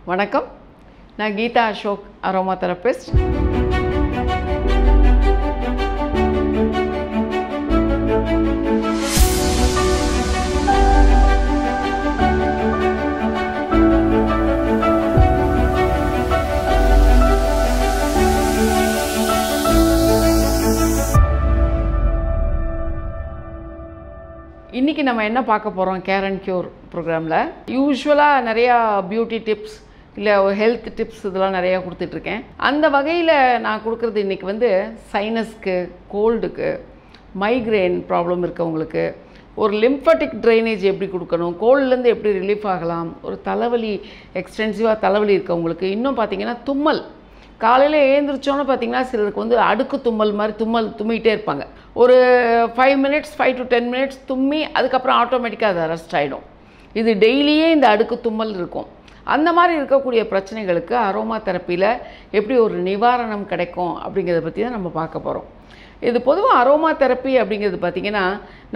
வணக்கம். நான் Geetha Ashok, aroma therapist. இன்றைக்கி நம்ம என்ன பார்க்க போகிறோம் கேர் அண்ட் க்யூர் ப்ரோக்ராமில். யூஸ்வலாக நிறையா பியூட்டி டிப்ஸ் இல்லை ஹெல்த் டிப்ஸ் இதெல்லாம் நிறையா கொடுத்துட்ருக்கேன். அந்த வகையில் நான் கொடுக்குறது இன்றைக்கி சைனஸ்க்கு, கோல்டுக்கு, மைக்ரேன் ப்ராப்ளம் இருக்கவங்களுக்கு ஒரு லிம்ஃபட்டிக் ட்ரைனேஜ் எப்படி கொடுக்கணும், கோல்ட்லேருந்து எப்படி ரிலீஃப் ஆகலாம், ஒரு தலைவலி எக்ஸ்டென்சிவாக தலைவலி இருக்கவங்களுக்கு, இன்னும் பார்த்திங்கன்னா தும்மல், காலையில் எழுந்திரிச்சோன்னு பார்த்திங்கன்னா சிலருக்கு அடுக்கு தும்மல் மாதிரி தும்மிகிட்டே இருப்பாங்க. ஒரு 5 மினிட்ஸ் 5 to 10 மினிட்ஸ் தும்மி அதுக்கப்புறம் ஆட்டோமேட்டிக்காக அது அரெஸ்ட் ஆகிடும். இது டெய்லியே இந்த அடுக்கு தும்மல் இருக்கும். அந்த மாதிரி இருக்கக்கூடிய பிரச்சனைகளுக்கு அரோமா தெரப்பியில் எப்படி ஒரு நிவாரணம் கிடைக்கும் அப்படிங்கிறத பற்றி தான் நம்ம பார்க்க போகிறோம். இது பொதுவாக அரோமா தெரப்பி அப்படிங்கிறது பார்த்திங்கன்னா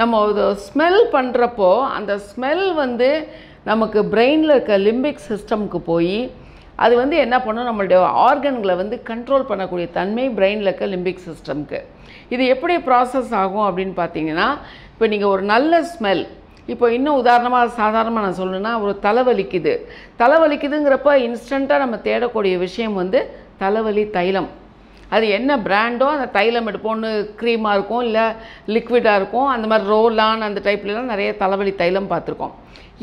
நம்ம ஒரு ஸ்மெல் பண்ணுறப்போ அந்த ஸ்மெல் நமக்கு பிரெயினில் இருக்க லிம்பிக் சிஸ்டமுக்கு போய் அது என்ன பண்ணும், நம்மளுடைய ஆர்கன்களை கண்ட்ரோல் பண்ணக்கூடிய தன்மை பிரெயினில் இருக்க லிம்பிக் சிஸ்டம்க்கு. இது எப்படி ப்ராசஸ் ஆகும் அப்படின்னு பார்த்தீங்கன்னா, இப்போ நீங்கள் ஒரு நல்ல ஸ்மெல், இப்போ இன்னும் உதாரணமாக சாதாரணமாக நான் சொல்லணுன்னா ஒரு தலைவலிக்குதுங்கிறப்ப இன்ஸ்டண்ட்டாக நம்ம தேடக்கூடிய விஷயம் தலைவலி தைலம். அது என்ன பிராண்டோ அந்த தைலம் எடுப்போன்னு, க்ரீமாக இருக்கும் இல்லை லிக்விடாக இருக்கும், அந்த மாதிரி ரோலான் அந்த டைப்லலாம் நிறைய தலைவலி தைலம் பார்த்துருக்கோம்.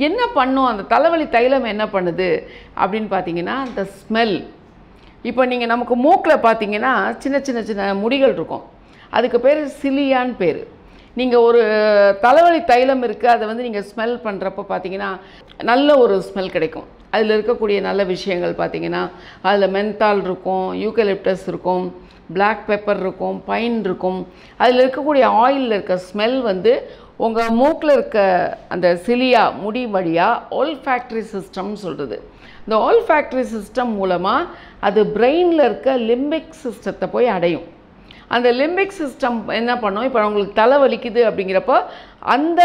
என்ன பண்ணும் அந்த தலைவலி தைலம், என்ன பண்ணுது அப்படின்னு பார்த்தீங்கன்னா அந்த ஸ்மெல். இப்போ நீங்கள் நமக்கு மூக்கில் பார்த்தீங்கன்னா சின்ன சின்ன சின்ன முடிகள் இருக்கும், அதுக்கு பேர் சிலியான்னு பேர். நீங்கள் ஒரு தலைவலி தைலம் இருக்குது, அதை நீங்கள் ஸ்மெல் பண்ணுறப்போ பார்த்தீங்கன்னா நல்ல ஒரு ஸ்மெல் கிடைக்கும். அதில் இருக்கக்கூடிய நல்ல விஷயங்கள் பார்த்திங்கன்னா அதில் மென்தால் இருக்கும், யூக்கலிப்டஸ் இருக்கும், பிளாக் பெப்பர் இருக்கும், பைன் இருக்கும். அதில் இருக்கக்கூடிய ஆயிலில் இருக்க ஸ்மெல் உங்கள் மூக்கில் இருக்க அந்த சிலியா முடி வழியாக ஓல்ஃபேக்டரி சிஸ்டம்னு சொல்கிறது. இந்த ஓல்ஃபேக்டரி சிஸ்டம் மூலமாக அது பிரெயினில் இருக்க லிம்பிக் சிஸ்டத்தை போய் அடையும். அந்த லிம்பிக் சிஸ்டம் என்ன பண்ணும், இப்போ உங்களுக்கு தலை வலிக்குது அப்படிங்கிறப்போ அந்த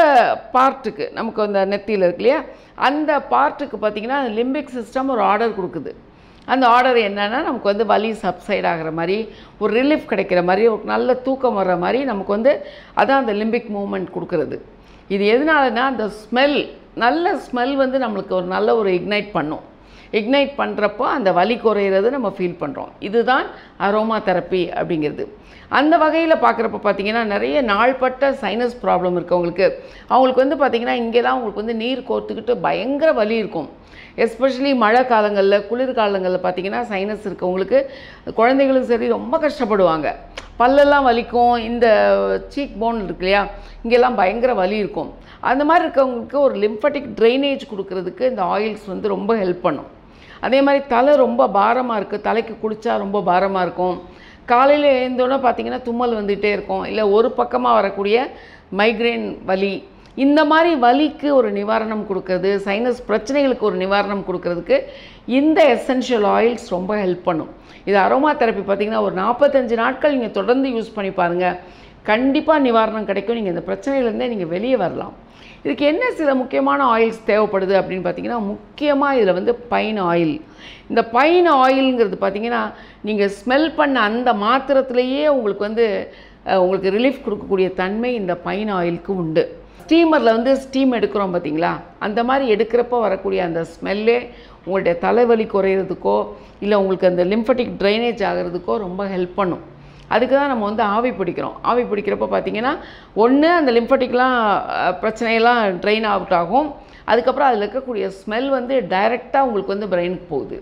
பார்ட்டுக்கு, நமக்கு அந்த நெத்தியில் இருக்கு இல்லையா, அந்த பார்ட்டுக்கு பார்த்திங்கன்னா லிம்பிக் சிஸ்டம் ஒரு ஆர்டர் கொடுக்குது. அந்த ஆர்டர் என்னென்னா நமக்கு வலி சப்சைட் ஆகிற மாதிரி, ஒரு ரிலீஃப் கிடைக்கிற மாதிரி, ஒரு நல்ல தூக்கம் வர்ற மாதிரி நமக்கு அதான் அந்த லிம்பிக் மூமெண்ட் கொடுக்குறது. இது எதனாலனா அந்த ஸ்மெல், நல்ல ஸ்மெல் நம்மளுக்கு ஒரு நல்ல ஒரு இக்னைட் பண்ணும். இக்னைட் பண்ணுறப்போ அந்த வலி குறையிறது நம்ம ஃபீல் பண்ணுறோம். இதுதான் அரோமா தெரப்பி அப்படிங்கிறது. அந்த வகையில் பார்க்குறப்ப பார்த்திங்கன்னா நிறைய நாள்பட்ட சைனஸ் ப்ராப்ளம் இருக்கவங்களுக்கு, அவங்களுக்கு பார்த்திங்கன்னா இங்கெல்லாம் உங்களுக்கு நீர் கோர்த்துக்கிட்டு பயங்கர வலி இருக்கும். எஸ்பெஷலி மழை காலங்களில், குளிர்காலங்களில் பார்த்திங்கன்னா சைனஸ் இருக்கவங்களுக்கு, குழந்தைகளும் சரி, ரொம்ப கஷ்டப்படுவாங்க. பல்லெல்லாம் வலிக்கும், இந்த சீக் போன் இருக்கு இல்லையா, இங்கெல்லாம் பயங்கர வலி இருக்கும். அந்த மாதிரி இருக்கவங்களுக்கு ஒரு லிம்ஃபட்டிக் ட்ரைனேஜ் கொடுக்கறதுக்கு இந்த ஆயில்ஸ் ரொம்ப ஹெல்ப் பண்ணும். அதே மாதிரி தலை ரொம்ப பாரமாக இருக்குது, தலைக்கு குளித்தா ரொம்ப பாரமாக இருக்கும், காலையில் எழுந்தோன்னே பார்த்திங்கன்னா தும்மல் வந்துகிட்டே இருக்கும், இல்லை ஒரு பக்கமாக வரக்கூடிய மைக்ரேன் வலி, இந்த மாதிரி வலிக்கு ஒரு நிவாரணம் கொடுக்கறது, சைனஸ் பிரச்சனைகளுக்கு ஒரு நிவாரணம் கொடுக்கறதுக்கு இந்த எசென்ஷியல் ஆயில்ஸ் ரொம்ப ஹெல்ப் பண்ணும். இது அரோமா தெரப்பி பார்த்திங்கன்னா ஒரு 45 நாட்கள் நீங்கள் தொடர்ந்து யூஸ் பண்ணி பாருங்கள், கண்டிப்பாக நிவாரணம் கிடைக்கும். நீங்கள் இந்த பிரச்சனையிலேருந்தே நீங்கள் வெளியே வரலாம். இதுக்கு என்ன சில முக்கியமான ஆயில்ஸ் தேவைப்படுது அப்படின்னு பார்த்தீங்கன்னா, முக்கியமாக இதில் பைன் ஆயில். இந்த பைன் ஆயிலுங்கிறது பார்த்திங்கன்னா நீங்கள் ஸ்மெல் பண்ண அந்த மாத்திரத்துலேயே உங்களுக்கு ரிலீஃப் கொடுக்கக்கூடிய தன்மை இந்த பைன் ஆயிலுக்கு உண்டு. ஸ்டீமரில் ஸ்டீம் எடுக்கிறோம் பார்த்திங்களா, அந்த மாதிரி எடுக்கிறப்போ வரக்கூடிய அந்த ஸ்மெல்லே உங்களுடைய தலைவலி குறையிறதுக்கோ இல்லை உங்களுக்கு அந்த லிம்ஃபட்டிக் ட்ரைனேஜ் ஆகிறதுக்கோ ரொம்ப ஹெல்ப் பண்ணும். அதுக்கு தான் நம்ம ஆவி பிடிக்கிறோம். ஆவி பிடிக்கிறப்போ பார்த்திங்கன்னா ஒன்று அந்த லிம்ஃபட்டிக்லாம் பிரச்சனையெல்லாம் ட்ரெயின் அவுட் ஆகும். அதுக்கப்புறம் அதில் இருக்கக்கூடிய ஸ்மெல் டைரெக்டாக உங்களுக்கு பிரெயினுக்கு போகுது.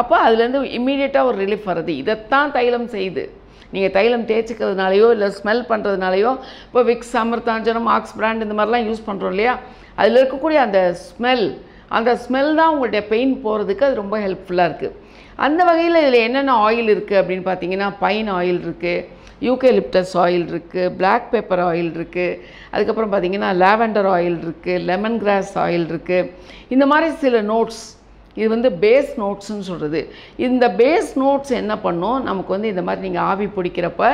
அப்போ அதுலேருந்து இம்மீடியட்டாக ஒரு ரிலீஃப் வருது. இதைத்தான் தைலம் செய்யுது. நீங்கள் தைலம் தேய்ச்சிக்கிறதுனாலையோ இல்லை ஸ்மெல் பண்ணுறதுனாலையோ, இப்போ விக்ஸ், அமிர்தாஞ்சனம், ஆக்ஸ் பிராண்ட் இந்த மாதிரிலாம் யூஸ் பண்ணுறோம் இல்லையா, அதில் இருக்கக்கூடிய அந்த ஸ்மெல் தான் உங்களுடைய பெயின் போகிறதுக்கு அது ரொம்ப ஹெல்ப்ஃபுல்லாக இருக்குது. அந்த வகையில் இதில் என்னென்ன ஆயில் இருக்குது அப்படின்னு பார்த்தீங்கன்னா, பைன் ஆயில் இருக்குது, யூக்கலிப்டஸ் ஆயில் இருக்குது, பிளாக் பெப்பர் ஆயில் இருக்குது, அதுக்கப்புறம் பார்த்திங்கன்னா லாவெண்டர் ஆயில் இருக்குது, லெமன் கிராஸ் ஆயில் இருக்குது. இந்த மாதிரி சில நோட்ஸ், இது பேஸ் நோட்ஸ்ன்னு சொல்கிறது. இந்த பேஸ் நோட்ஸ் என்ன பண்ணும், நமக்கு இந்த மாதிரி நீங்கள் ஆவி பிடிக்கிறப்ப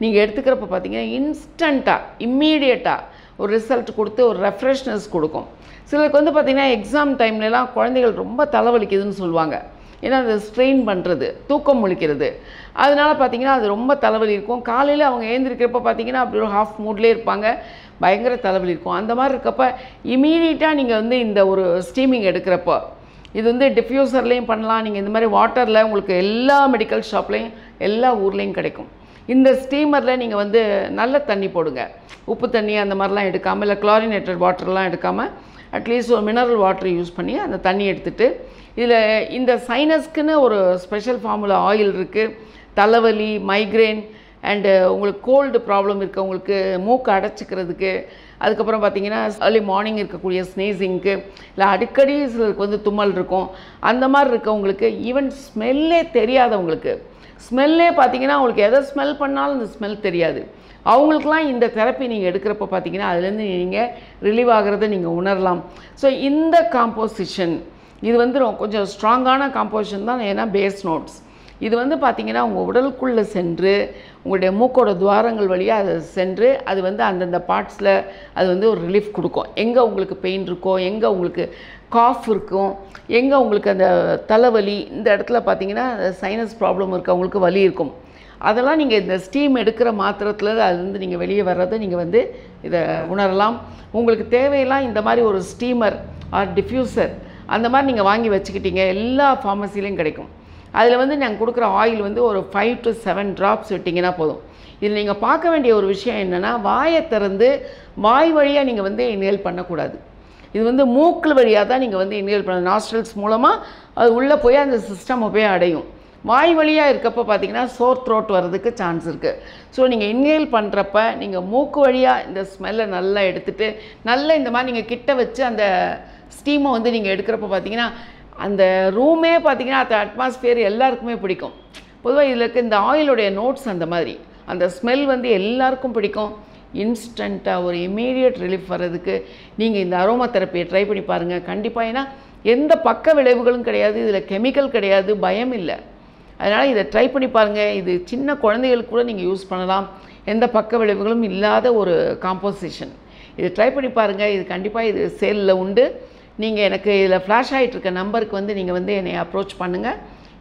நீங்கள் எடுத்துக்கிறப்ப பார்த்திங்கன்னா இன்ஸ்டண்ட்டாக இம்மீடியட்டாக ஒரு ரிசல்ட் கொடுத்து ஒரு ரெஃப்ரெஷ்னஸ் கொடுக்கும். சிலருக்கு பார்த்திங்கன்னா எக்ஸாம் டைம்லலாம் குழந்தைகள் ரொம்ப தலைவலிக்குதுன்னு சொல்லுவாங்க. ஏன்னா அது ஸ்ட்ரெயின் பண்ணுறது, தூக்கம் முழிக்கிறது. அதனால் பார்த்திங்கன்னா அது ரொம்ப தலைவலி இருக்கும். காலையில் அவங்க எழுந்திருக்கிறப்ப பார்த்திங்கன்னா அப்படி ஒரு ஹாஃப் மூட்லேயே இருப்பாங்க, பயங்கர தலைவலி இருக்கும். அந்த மாதிரி இருக்கப்போ இமீடியட்டாக நீங்கள் வந்து இந்த ஒரு ஸ்டீமிங் எடுக்கிறப்போ இது வந்து டிஃப்யூசர்லேயும் பண்ணலாம். நீங்கள் இந்த மாதிரி வாட்டரில் உங்களுக்கு எல்லா மெடிக்கல் ஷாப்லேயும் எல்லா ஊர்லேயும் கிடைக்கும். இந்த ஸ்டீமரில் நீங்கள் வந்து நல்ல தண்ணி போடுங்க, உப்பு தண்ணி அந்த மாதிரிலாம் எடுக்காமல், இல்லை குளோரினேட்டட் வாட்டர்லாம் எடுக்காமல் அட்லீஸ்ட் ஒரு மினரல் வாட்டர் யூஸ் பண்ணி அந்த தண்ணி எடுத்துகிட்டு இதில் இந்த சைனஸ்க்குன்னு ஒரு ஸ்பெஷல் ஃபார்முலா ஆயில் இருக்குது. தலைவலி, மைக்ரேன் அண்டு உங்களுக்கு கோல்டு ப்ராப்ளம் இருக்குது, உங்களுக்கு மூக்கு அடைச்சிக்கிறதுக்கு, அதுக்கப்புறம் பார்த்திங்கன்னா ஏர்லி மார்னிங் இருக்கக்கூடிய ஸ்னீசிங்க்கு, இல்லை அடிக்கடி சிலருக்கு வந்து தும்மல் இருக்கும், அந்த மாதிரி இருக்கவங்களுக்கு, ஈவன் ஸ்மெல்லே தெரியாதவங்களுக்கு, ஸ்மெல்லே பார்த்திங்கன்னா அவங்களுக்கு எதை ஸ்மெல் பண்ணாலும் அந்த ஸ்மெல் தெரியாது, அவங்களுக்குலாம் இந்த தெரப்பி நீங்கள் எடுக்கிறப்ப பார்த்திங்கன்னா அதுலேருந்து நீங்கள் ரிலீவ் ஆகிறத நீங்கள் உணரலாம். ஸோ இந்த காம்போசிஷன் இது வந்து கொஞ்சம் ஸ்ட்ராங்கான காம்போசிஷன் தான். ஏன்னா பேஸ் நோட்ஸ் இது வந்து பார்த்திங்கன்னா உங்கள் உடலுக்குள்ளே சென்று உங்களுடைய மூக்கோட துவாரங்கள் வழியாக அது சென்று அது வந்து அந்தந்த பார்ட்ஸில் அது வந்து ஒரு ரிலீஃப் கொடுக்கும். எங்கே உங்களுக்கு பெயின் இருக்கோ, எங்கே உங்களுக்கு காஃப் இருக்கும், எங்கே உங்களுக்கு அந்த தலைவலி, இந்த இடத்துல பார்த்திங்கன்னா சைனஸ் ப்ராப்ளம் இருக்கவங்களுக்கு வலி இருக்கும், அதெல்லாம் நீங்கள் இந்த ஸ்டீம் எடுக்கிற மாத்திரத்தில் அதுலேருந்து நீங்கள் வெளியே வர்றதை நீங்கள் வந்து இதை உணரலாம். உங்களுக்கு தேவையெல்லாம் இந்த மாதிரி ஒரு ஸ்டீமர் ஆர் டிஃப்யூசர் அந்த மாதிரி நீங்கள் வாங்கி வச்சுக்கிட்டீங்க, எல்லா ஃபார்மசிலையும் கிடைக்கும். அதில் வந்து நாங்கள் கொடுக்குற ஆயில் வந்து ஒரு 5 to 7 ட்ராப்ஸ் விட்டிங்கன்னா போதும். இதில் நீங்கள் பார்க்க வேண்டிய ஒரு விஷயம் என்னென்னா, வாயை திறந்து வாய் வழியாக நீங்கள் வந்து இன்ஹேல் பண்ணக்கூடாது. இது வந்து மூக்கு வழியாக தான் நீங்கள் வந்து இன்ஹேல் பண்ண, நாஸ்ட்ரல்ஸ் மூலமாக அது உள்ளே போய் அந்த சிஸ்டம் போய் அடையும். வாய் வழியாக இருக்கப்போ பார்த்திங்கன்னா சோர் த்ரோட் வர்றதுக்கு சான்ஸ் இருக்குது. ஸோ நீங்கள் இன்ஹேல் பண்ணுறப்ப நீங்கள் மூக்கு வழியாக இந்த ஸ்மெல்லை நல்லா எடுத்துகிட்டு நல்லா இந்த மாதிரி நீங்கள் கிட்ட வச்சு அந்த ஸ்டீமை வந்து நீங்கள் எடுக்கிறப்ப பார்த்திங்கன்னா அந்த ரூமே பார்த்திங்கன்னா அந்த அட்மாஸ்பியர் எல்லாருக்குமே பிடிக்கும். பொதுவாக இதில் இருக்க இந்த ஆயிலுடைய நோட்ஸ் அந்த மாதிரி அந்த ஸ்மெல் வந்து எல்லாருக்கும் பிடிக்கும். இன்ஸ்டண்ட்டாக ஒரு இமீடியட் ரிலீஃப் வர்றதுக்கு நீங்கள் இந்த அரோமா தெரப்பியை ட்ரை பண்ணி பாருங்கள் கண்டிப்பாக. ஏன்னா எந்த பக்க விளைவுகளும் கிடையாது, இதில் கெமிக்கல் கிடையாது, பயம் இல்லை. அதனால் இதை ட்ரை பண்ணி பாருங்கள். இது சின்ன குழந்தைகளுக்கு கூட நீங்கள் யூஸ் பண்ணலாம், எந்த பக்க விளைவுகளும் இல்லாத ஒரு காம்போசிஷன். இது ட்ரை பண்ணி பாருங்கள். இது கண்டிப்பாக இது சேலில் உண்டு. நீங்கள் எனக்கு இதில் ஃப்ளாஷ் ஆகிட்டு இருக்க நம்பருக்கு வந்து நீங்கள் வந்து என்னை அப்ரோச் பண்ணுங்கள்,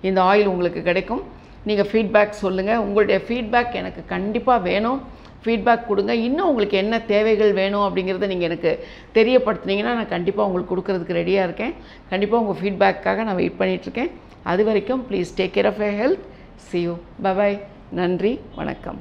இந்த ஆயில் உங்களுக்கு கிடைக்கும். நீங்கள் ஃபீட்பேக் சொல்லுங்கள், உங்களுடைய ஃபீட்பேக் எனக்கு கண்டிப்பாக வேணும். ஃபீட்பேக் கொடுங்க. இன்னும் உங்களுக்கு என்ன தேவைகள் வேணும் அப்படிங்கிறத நீங்கள் எனக்கு தெரியப்படுத்துனீங்கன்னா நான் கண்டிப்பாக உங்களுக்கு கொடுக்கறதுக்கு ரெடியாக இருக்கேன். கண்டிப்பாக உங்கள் ஃபீட்பேக்காக நான் வெயிட் பண்ணிகிட்ருக்கேன். அது வரைக்கும் please take care of your health. See you. Bye bye. நன்றி, வணக்கம்.